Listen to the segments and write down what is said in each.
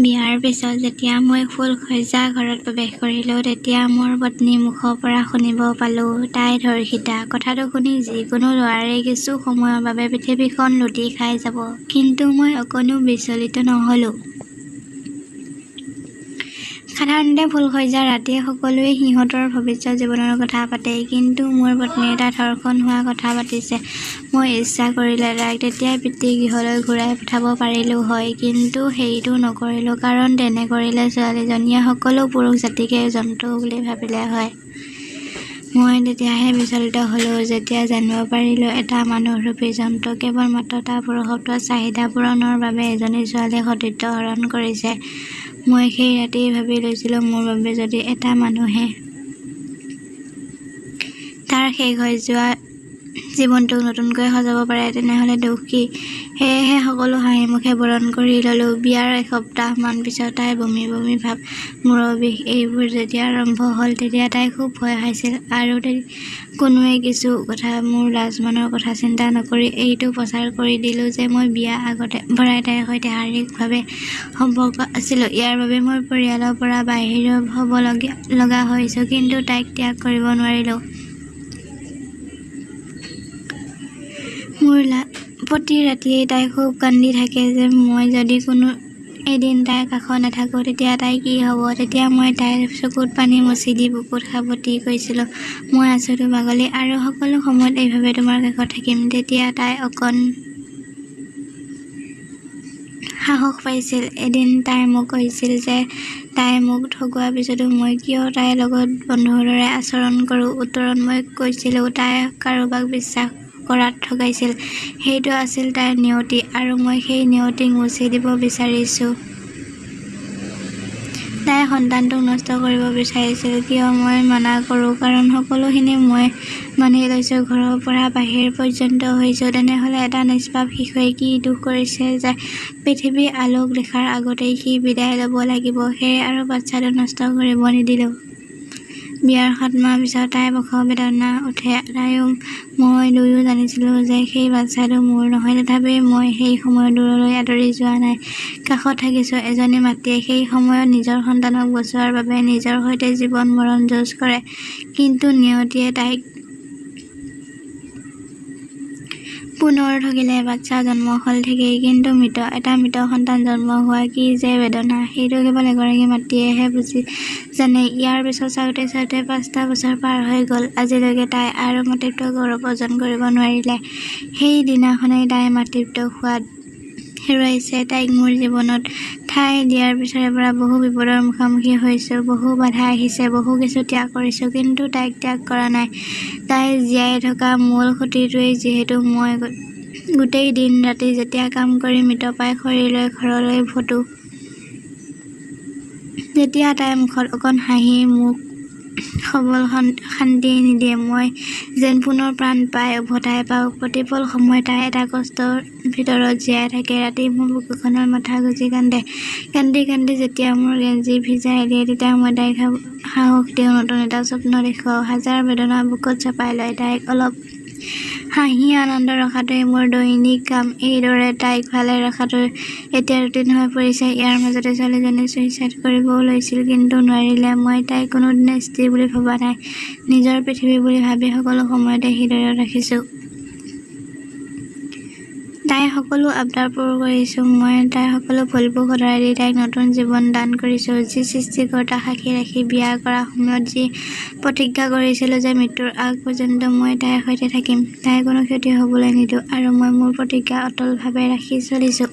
বিয়াৰ পিছত যেতিয়া মই ফুলশয্যা ঘৰত প্ৰৱেশ কৰিলোঁ, তেতিয়া মোৰ পত্নীৰ মুখৰ পৰা শুনিব পালোঁ, তাই ধৰ্ষিতা। কথাটো শুনি যিকোনো ল'ৰাৰে কিছু সময়ৰ বাবে পৃথিৱীখন লুটি খাই যাব। কিন্তু মই অকণো বিচলিত নহ'লোঁ। সাধাৰণতে ফুলশয্যাৰ ৰাতি সকলোৱে সিহঁতৰ ভৱিষ্যত জীৱনৰ কথা পাতে, কিন্তু মোৰ পত্নীয়ে তাই ধৰ্ষণ হোৱাৰ কথা পাতিছে। মই ইচ্ছা কৰিলে তাইক তেতিয়াই পিতৃগৃহলৈ ঘূৰাই পঠাব পাৰিলোঁ হয়, কিন্তু সেইটো নকৰিলোঁ, কাৰণ তেনে কৰিলে ছোৱালীজনীয়ে সকলো পুৰুষ জাতিকে জন্তু বুলি ভাবিলে হয়। মই তেতিয়াহে বিচলিত হ'লোঁ, যেতিয়া জানিব পাৰিলোঁ এটা মানুহৰূপী জন্তু কেৱল মাত্ৰ তাৰ পুৰুষত্বৰ চাহিদা পূৰণৰ বাবে এজনী ছোৱালীৰ সতীত্ব হৰণ কৰিছে। মই সেই ৰাতি ভাবি লৈছিলোঁ, মোৰ বাবে যদি এটা মানুহে তাৰ শেষ হৈ যোৱা জীৱনটোক নতুনকৈ সজাব পাৰে, তেনেহ'লে দোষ কি? সেয়েহে সকলো হাঁহিমুখে বৰণ কৰি ল'লোঁ। বিয়াৰ এসপ্তাহমান পিছত তাইৰ বমি বমি ভাব, মূৰৰ বিষ এইবোৰ যেতিয়া আৰম্ভ হ'ল, তেতিয়া তাই খুব ভয় খাইছিল। আৰু কোনোৱে কিছু কথা মোৰ লাজ-মানৰ কথা চিন্তা নকৰি এইটো প্ৰচাৰ কৰি দিলোঁ যে মই বিয়াৰ আগতে পৰাই তাইৰ সৈতে শাৰীৰিকভাৱে সম্পৰ্ক আছিলোঁ। ইয়াৰ বাবে মই পৰিয়ালৰ পৰা বাহিৰ হ'ব লগা হৈছোঁ, কিন্তু তাইক ত্যাগ কৰিব নোৱাৰিলোঁ। মোৰ প্ৰতি ৰাতিয়ে তাই খুব কান্দি থাকে যে মই যদি কোনো এদিন তাইৰ কাষত নাথাকোঁ, তেতিয়া তাইৰ কি হ'ব? তেতিয়া মই তাইৰ চকুত পানী মুচি দি বুকুত সাবটি কৈছিলোঁ, মই আছোঁতো পাগলী, আৰু সকলো সময়ত এইভাৱে তোমাৰ কাষত থাকিম। তেতিয়া তাই অকণ সাহস পাইছিল। এদিন তাই মোক কৈছিল যে তাই মোক ঠগোৱাৰ পিছতো মই কিয় তাইৰ লগত বন্ধুৰ দৰে আচৰণ কৰোঁ। উত্তৰত মই কৈছিলোঁ, তাই কাৰোবাক বিশ্বাস কৰাত ঠগাইছিল। সেইটো আছিল তাইৰ নিয়তি, আৰু মই সেই নিয়তিক মুচি দিব বিচাৰিছোঁ। তাইৰ সন্তানটোক নষ্ট কৰিব বিচাৰিছিল। কিয় মই মানা কৰোঁ, কাৰণ সকলোখিনি মই মানি লৈছোঁ, ঘৰৰ পৰা বাহিৰ পৰ্যন্ত হৈছোঁ। তেনেহ'লে এটা নিষ্পাপ শিশুৱে কি দোষ কৰিছে যে পৃথিৱীৰ আলোক দেখাৰ আগতেই সি বিদায় ল'ব লাগিব? সেয়ে আৰু বাচ্ছাটো নষ্ট কৰিব নিদিলোঁ। বিয়াৰ 7 মাহ পিছত তাইৰ প্ৰসৱ বেদনা উঠে। তাইও মই দুয়ো জানিছিলোঁ যে সেই বাচ্ছাটো মোৰ নহয়। তথাপি মই সেই সময়ত দূৰলৈ আঁতৰি যোৱা নাই, কাষত থাকিছোঁ। এজনী মাতৃয়ে সেই সময়ত নিজৰ সন্তানক বচোৱাৰ বাবে নিজৰ সৈতে জীৱন-মৰণ যুঁজ কৰে, কিন্তু নিয়তিয়ে তাইক পুনৰ ঠগিলে। বাচ্ছা জন্ম হ'ল ঠিকেই, কিন্তু এটা মৃত সন্তান জন্ম হোৱা কি যে বেদনা, সেইটো কেৱল এগৰাকী মাতৃয়েহে জানে। ইয়াৰ পিছত চাওঁতে চাওঁতে 5টা বছৰ পাৰ হৈ গ'ল। আজিলৈকে তাই আৰু মাতৃত্বৰ গৌৰৱ অৰ্জন কৰিব নোৱাৰিলে। সেই দিনাখনেই তাইৰ মাতৃত্বৰ সোৱাদ হেৰুৱাইছে। তাইক মোৰ জীৱনত ঠাই দিয়াৰ পিছৰে পৰা বহু বিপদৰ মুখামুখি হৈছোঁ, বহু বাধা আহিছে, বহু কিছু ত্যাগ কৰিছোঁ, কিন্তু তাইক ত্যাগ কৰা নাই। তাই জীয়াই থকা মূল খুঁটিটোৱেই যিহেতু মই গোটেই দিন ৰাতি যেতিয়া কাম কৰি মৃতপ্ৰায় শৰীৰ লৈ ঘৰলৈ উভতো, তেতিয়া তাইৰ মুখত অকণ হাঁহি মোক সবল শান্তি নিদিয়ে। মই যেন পুনৰ প্ৰাণ পাই উভতাই পাওঁ। প্ৰতিপল সময় তাই এটা কষ্টৰ ভিতৰত জীয়াই থাকে। ৰাতি মোৰ বুকুখনত মাথা গুজি কান্দে। কান্দি কান্দি যেতিয়া মোৰ গেঞ্জী ভিজাই দিয়ে, তেতিয়া মই তাইক সাহস দিওঁ, নতুন এটা স্বপ্ন দেখুৱাওঁ। হাজাৰ বেদনা বুকুত চপাই লৈ তাইক অলপ হাঁহি আনন্দ ৰখাটোৱেই মোৰ দৈনিক কাম। এইদৰে তাইক ভালে ৰখাটো এতিয়া ৰুটিন হৈ পৰিছে। ইয়াৰ মাজতে ছোৱালীজনী ছুইচাইড কৰিবও লৈছিল, কিন্তু নোৱাৰিলে। মই তাইক কোনোদিনে স্ত্ৰী বুলি ভবা নাই, নিজৰ পৃথিৱী বুলি ভাবি সকলো সময়তে হৃদয়ত ৰাখিছোঁ। তাইৰ সকলো আবদাৰ পূৰ কৰিছোঁ। মই তাইৰ সকলো ভুলবোৰ শুধৰাই দি তাইক নতুন জীৱন দান কৰিছোঁ। যি সৃষ্টিকৰ্তাক সাক্ষী ৰাখি বিয়া কৰাৰ সময়ত যি প্ৰতিজ্ঞা কৰিছিলোঁ যে মৃত্যুৰ আগ পৰ্যন্ত মই তাইৰ সৈতে থাকিম, তাইৰ কোনো ক্ষতি হ'বলৈ নিদিওঁ, আৰু মই মোৰ প্ৰতিজ্ঞা অটলভাৱে ৰাখি চলিছোঁ।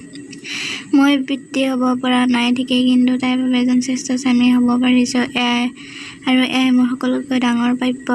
মই পিতৃ হ'ব পৰা নাই ঠিকেই, কিন্তু তাইৰ বাবে এজন শ্ৰেষ্ঠ স্বামী হ'ব পাৰিছোঁ। এয়াই মোৰ সকলোতকৈ ডাঙৰ প্ৰাপ্য।